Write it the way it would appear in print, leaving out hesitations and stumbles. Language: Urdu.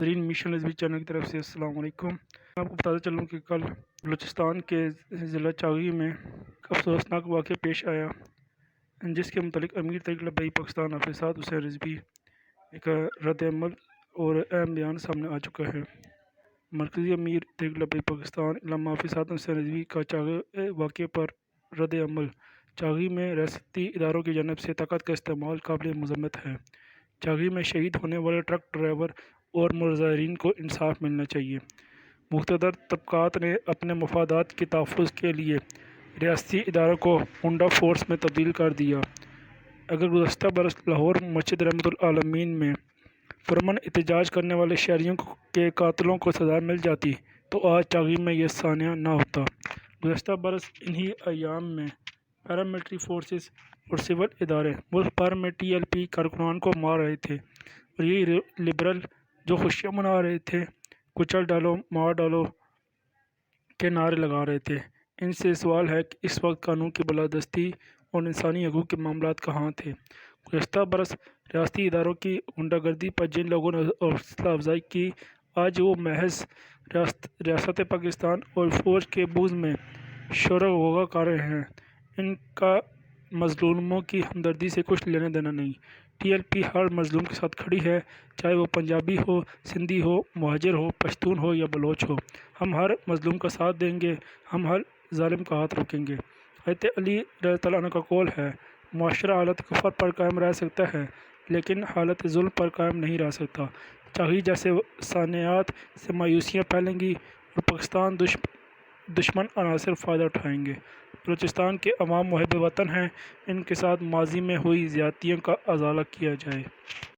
ناظرین مشن رضوی چینل کی طرف سے السلام علیکم۔ میں آپ کو بتاتا چلوں کہ کل بلوچستان کے ضلع چاغی میں ایک افسوسناک واقعہ پیش آیا، جس کے متعلق امیر طریق لبئی پاکستان حافظ سعد حسین رضوی ایک رد عمل اور اہم بیان سامنے آ چکا ہے۔ مرکزی امیر طریق لبئی پاکستان علامہ حافظ سعد حسین رضوی کا چاغی واقعے پر رد عمل: چاغی میں ریاستی اداروں کی جانب سے طاقت کا استعمال قابل مذمت ہے۔ چاغی میں شہید ہونے والے ٹرک ڈرائیور اور متظاہرین کو انصاف ملنا چاہیے۔ مقتدر طبقات نے اپنے مفادات کے تحفظ کے لیے ریاستی اداروں کو ہونڈا فورس میں تبدیل کر دیا۔ اگر گزشتہ برس لاہور مسجد رحمت العالمین میں پرامن احتجاج کرنے والے شہریوں کے قاتلوں کو سزا مل جاتی تو آج چاغی میں یہ سانحہ نہ ہوتا۔ گزشتہ برس انہی ایام میں پیراملٹری فورسز اور سول ادارے ملک بھر میں ٹی ایل پی کارکنان کو مار رہے تھے، اور یہی لبرل جو خوشیاں منا رہے تھے، کچل ڈالو مار ڈالو کے نعرے لگا رہے تھے۔ ان سے سوال ہے کہ اس وقت قانون کی بالادستی اور انسانی حقوق کے معاملات کہاں تھے؟ گزشتہ برس ریاستی اداروں کی غنڈہ گردی پر جن لوگوں نے حوصلہ افزائی کی، آج وہ محض ریاست پاکستان اور فوج کے بغض میں شور و غوغا کر رہے ہیں۔ ان کا مظلوموں کی ہمدردی سے کچھ لینا دینا نہیں۔ ٹی ایل پی ہر مظلوم کے ساتھ کھڑی ہے، چاہے وہ پنجابی ہو، سندھی ہو، مہاجر ہو، پشتون ہو یا بلوچ ہو۔ ہم ہر مظلوم کا ساتھ دیں گے، ہم ہر ظالم کا ہاتھ روکیں گے۔ حضرت علی رضی اللہ عنہ کا قول ہے، معاشرہ حالت کفر پر قائم رہ سکتا ہے لیکن حالت ظلم پر قائم نہیں رہ سکتا۔ چاغی جیسے سانحات سے مایوسیاں پھیلیں گی اور پاکستان دشمن عناصر فائدہ اٹھائیں گے۔ بلوچستان کے عوام محب وطن ہیں، ان کے ساتھ ماضی میں ہوئی زیادتیوں کا ازالہ کیا جائے۔